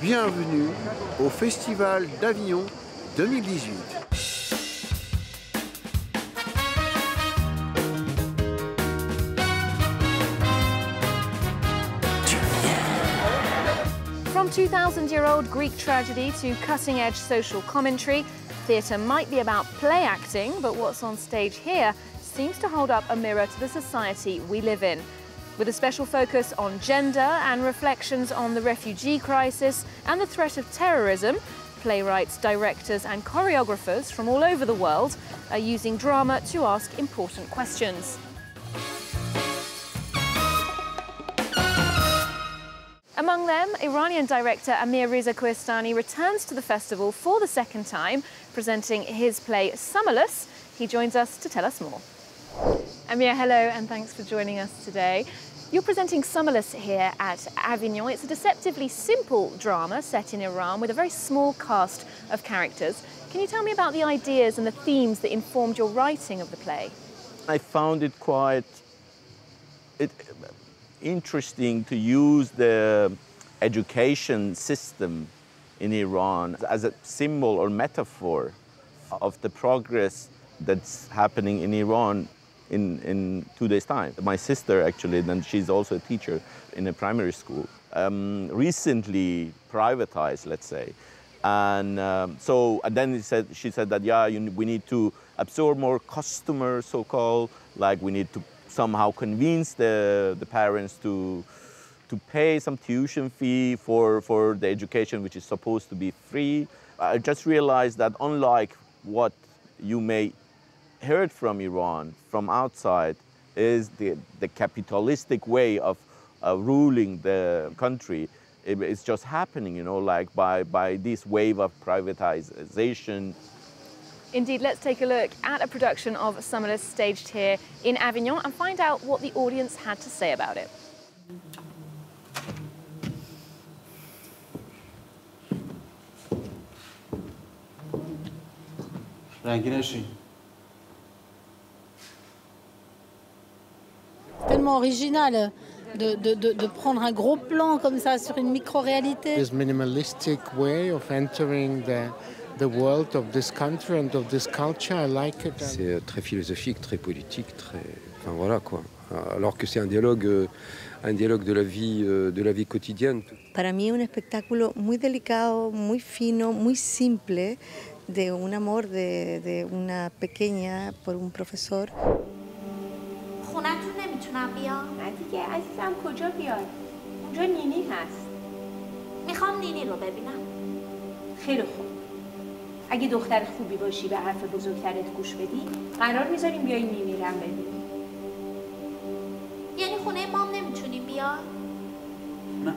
Bienvenue au Festival d'Avignon 2018. From 2,000-year-old Greek tragedy to cutting-edge social commentary, theatre might be about play acting, but what's on stage here seems to hold up a mirror to the society we live in. With a special focus on gender and reflections on the refugee crisis and the threat of terrorism, playwrights, directors and choreographers from all over the world are using drama to ask important questions. Among them, Iranian director Amir Reza Koohestani returns to the festival for the second time, presenting his play Summerless. He joins us to tell us more. Amir, hello, and thanks for joining us today. You're presenting Summerless here at Avignon. It's a deceptively simple drama set in Iran with a very small cast of characters. Can you tell me about the ideas and the themes that informed your writing of the play? I found it quite interesting to use the education system in Iran as a symbol or metaphor of the progress that's happening in Iran in 2 days' time. My sister, actually, and she's also a teacher in a primary school, recently privatized, let's say. And then she said that, yeah, we need to absorb more customers, so-called, like we need to somehow convince the parents to pay some tuition fee for the education, which is supposed to be free. I just realized that unlike what you may heard from Iran, from outside, is the capitalistic way of ruling the country. It's just happening, you know, like by this wave of privatization. Indeed, let's take a look at a production of Summerless staged here in Avignon and find out what the audience had to say about it. Tellement original de prendre un gros plan comme ça sur une micro-réalité. This minimalistic way of entering the world of this country and of this culture, I like it. C'est très philosophique, très politique, très, enfin voilà quoi. Alors que c'est un dialogue de la vie quotidienne. Para mí es un espectáculo muy delicado, muy fino, muy simple, de un amor de una pequeña por un profesor. خونتون نمیتونم بیام؟ نه دیگه عزیزم کجا بیاد؟ اونجا نینی هست. میخوام نینی رو ببینم. خیلی خوب. اگه دختر خوبی باشی به حرف بزرگترت گوش بدی، قرار میذاریم بیای نینی رو ببینی. یعنی خونه مام نمیتونی بیای؟ نه.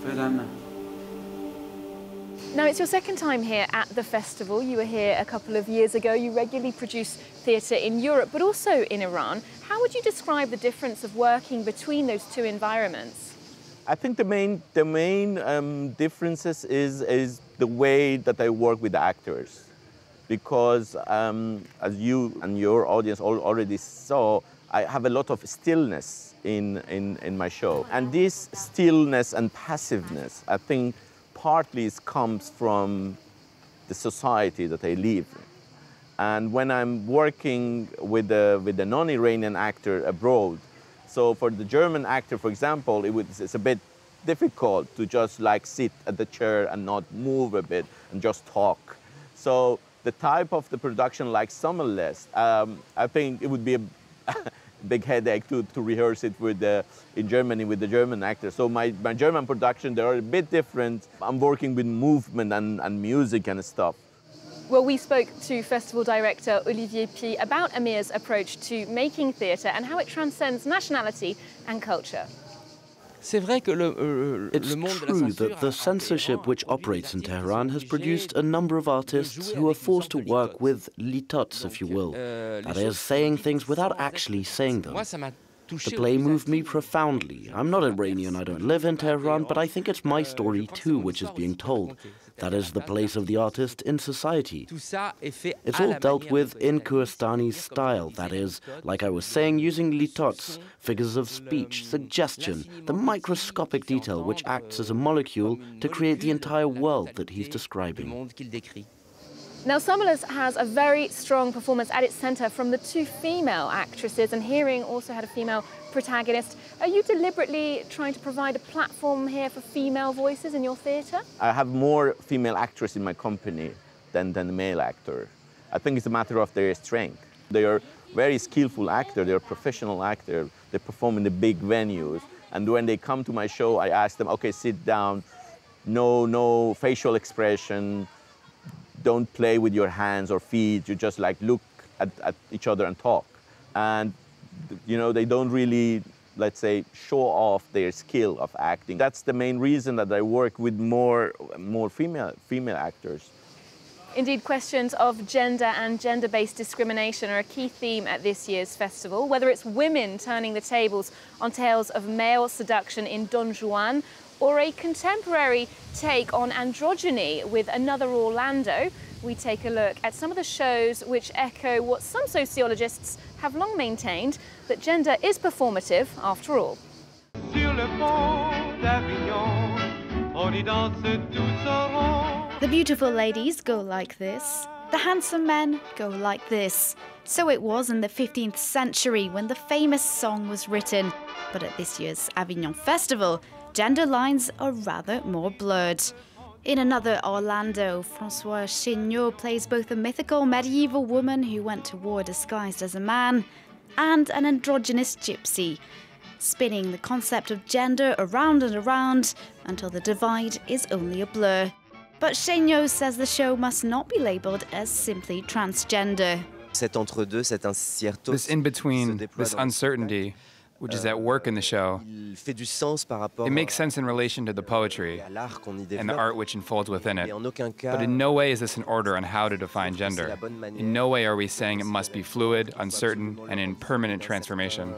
فعلا نه. Now, it's your second time here at the festival. You were here a couple of years ago. You regularly produce theatre in Europe, but also in Iran. How would you describe the difference of working between those two environments? I think the main differences is the way that I work with the actors. Because as you and your audience already saw, I have a lot of stillness in my show. And this stillness and passiveness, I think, partly comes from the society that I live in. And when I'm working with a non-Iranian actor abroad, so for the German actor, for example, it's a bit difficult to just like sit at the chair and not move a bit and just talk. So the type of the production like Summerless, I think it would be a big headache to rehearse it in Germany with the German actors. So my German production, they are a bit different. I'm working with movement and music and stuff. Well, we spoke to festival director Olivier Py about Amir's approach to making theatre and how it transcends nationality and culture. It's true that the censorship which operates in Tehran has produced a number of artists who are forced to work with litotes, if you will. That is, saying things without actually saying them. The play moved me profoundly. I'm not Iranian, I don't live in Tehran, but I think it's my story too which is being told. That is the place of the artist in society. It's all dealt with in Koohestani's style, that is, like I was saying, using litots, figures of speech, suggestion, the microscopic detail which acts as a molecule to create the entire world that he's describing. Now, Summerless has a very strong performance at its centre from the two female actresses, and Hearing also had a female protagonist. Are you deliberately trying to provide a platform here for female voices in your theatre? I have more female actors in my company than the male actor. I think it's a matter of their strength. They are very skillful actors, they are professional actors, they perform in the big venues, and when they come to my show, I ask them, okay, sit down, no facial expression, don't play with your hands or feet, you just like look at each other and talk. And you know, they don't really, let's say, show off their skill of acting. That's the main reason that I work with more female actors. Indeed, questions of gender and gender-based discrimination are a key theme at this year's festival, whether it's women turning the tables on tales of male seduction in Don Juan, or a contemporary take on androgyny with Another Orlando. We take a look at some of the shows which echo what some sociologists have long maintained, that gender is performative after all. The beautiful ladies go like this. The handsome men go like this. So it was in the 15th century when the famous song was written. But at this year's Avignon Festival, gender lines are rather more blurred. In Another Orlando, Francois CHAIGNAUD plays both a mythical medieval woman who went to war disguised as a man and an androgynous gypsy, spinning the concept of gender around and around until the divide is only a blur. But CHAIGNAUD says the show must not be labelled as simply transgender. This in-between, this uncertainty, which is at work in the show, it makes sense in relation to the poetry and the art which unfolds within it. But in no way is this an order on how to define gender. In no way are we saying it must be fluid, uncertain, and in permanent transformation.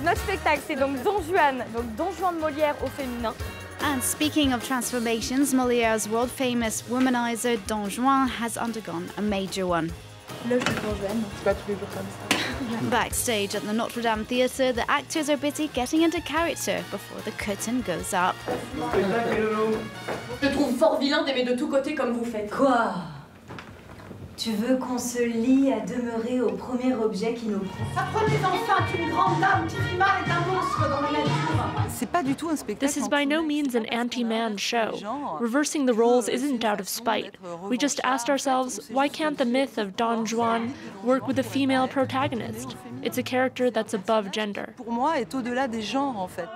Notre spectacle, c'est donc Don Juan de Molière au féminin. And speaking of transformations, Molière's world-famous womanizer Don Juan has undergone a major one. Backstage at the Notre Dame Theatre, the actors are busy getting into character before the curtain goes up. Je trouve fort vilain d'aimer de tous côtés comme vous faites. Quoi? Tu veux qu'on se lie à demeurer au premier objet qui nous prend? Apprenez enfin qu'une grande dame qui vit mal est un monstre dans la nature. C'est pas du tout un spectacle. This is by no means an anti-man show. Reversing the roles isn't out of spite. We just asked ourselves, why can't the myth of Don Juan work with a female protagonist? It's a character that's above gender. Pour moi, est au-delà des genres, en fait.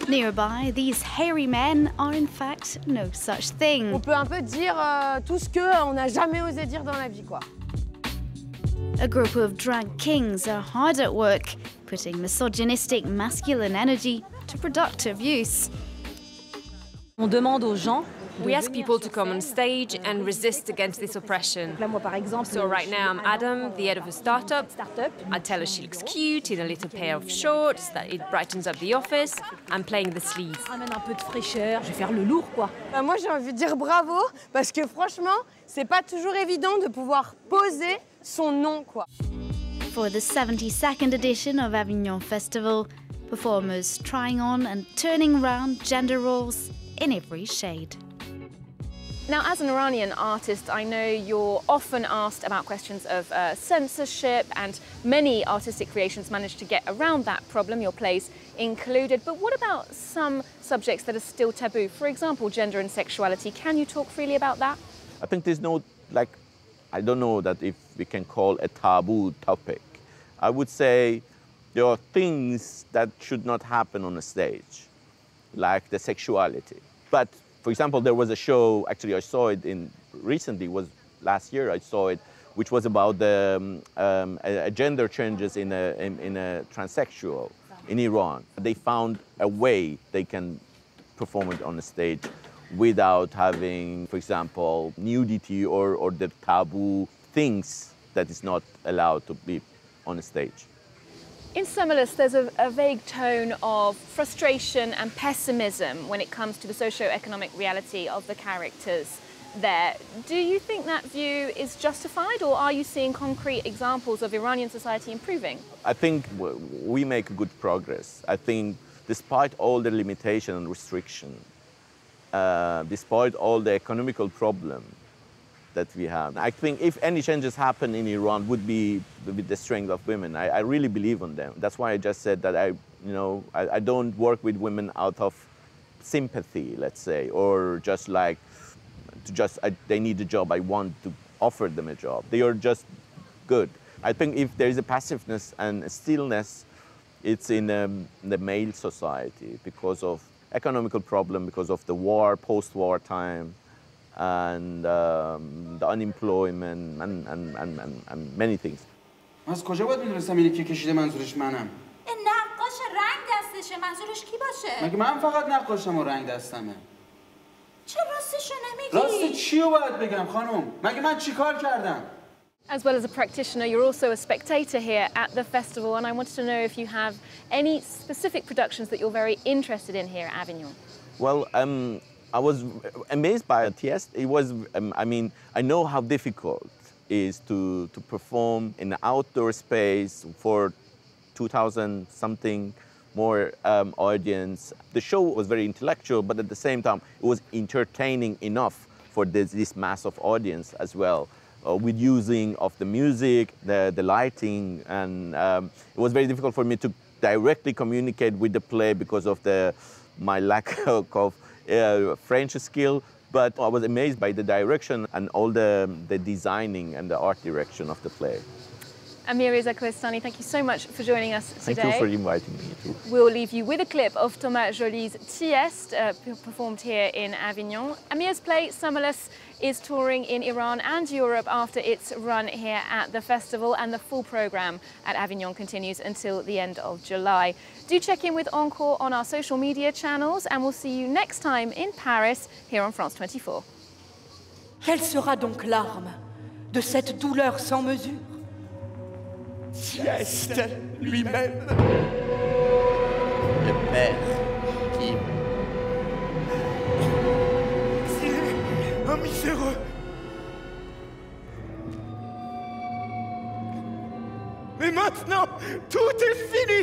Nearby, these hairy men are in fact no such thing. On peut un peu dire tout ce qu'on n'a jamais osé dire dans la vie, quoi. A group of drag kings are hard at work, putting misogynistic masculine energy to productive use. On demande aux gens. We ask people to come on stage and resist against this oppression. So right now I'm Adam, the head of a startup. I tell her she looks cute in a little pair of shorts, that it brightens up the office. I'm playing the sleaze. Amène un peu de fraîcheur, je vais faire le lourd, quoi. Moi j'ai envie de dire bravo, parce que franchement, c'est pas toujours évident de pouvoir poser son nom, quoi. For the 72nd edition of Avignon Festival, performers trying on and turning around gender roles in every shade. Now, as an Iranian artist, I know you're often asked about questions of censorship, and many artistic creations manage to get around that problem, your plays included. But what about some subjects that are still taboo? For example, gender and sexuality. Can you talk freely about that? I think there's no, I don't know that if we can call a taboo topic. I would say there are things that should not happen on a stage, like the sexuality. But for example, there was a show, actually I saw it recently, was last year I saw it, which was about the gender changes in a transsexual in Iran. They found a way they can perform it on the stage without having, for example, nudity or the taboo things that is not allowed to be on a stage. In Summerless, there's a vague tone of frustration and pessimism when it comes to the socio-economic reality of the characters there. Do you think that view is justified, or are you seeing concrete examples of Iranian society improving? I think we make good progress. I think despite all the limitation and restriction, despite all the economical problem that we have, I think if any changes happen in Iran would be with the strength of women. I really believe in them. That's why I just said that I don't work with women out of sympathy, let's say, or just like, they need a job, I want to offer them a job. They are just good. I think if there is a passiveness and a stillness, it's in the male society because of economical problem, because of the war, post-war time, and the unemployment and many things. از کجا باید میدونستم اینی که کشیده منظورش منم؟ این نقاش رنگ دستشه، منظورش کی باشه؟ مگه من فقط نقاشم و رنگ دستمه؟ چه راستشو نمیگی؟ راست چیو باید بگم خانم؟ مگه من چیکار کردم؟ As well as a practitioner, you're also a spectator here at the festival, and I wanted to know if you have any specific productions that you're very interested in here at Avignon. Well, I was amazed by it. It was, I mean, I know how difficult it is to perform in an outdoor space for 2,000 something more audience. The show was very intellectual, but at the same time, it was entertaining enough for this massive audience as well. With using of the music, the lighting, and it was very difficult for me to directly communicate with the play because of my lack of French skill. But I was amazed by the direction and all the designing and the art direction of the play. Amir Reza Koohestani, thank you so much for joining us today. Thank you for inviting me too. We'll leave you with a clip of Thomas Joly's Tieste, performed here in Avignon. Amir's play, Summerless, is touring in Iran and Europe after its run here at the festival, and the full programme at Avignon continues until the end of July. Do check in with Encore on our social media channels, and we'll see you next time in Paris, here on France 24. Quelle sera donc l'arme de cette douleur sans mesure? Tieste lui-même. Le père qui... C'est un miséreux. Mais maintenant, tout est fini.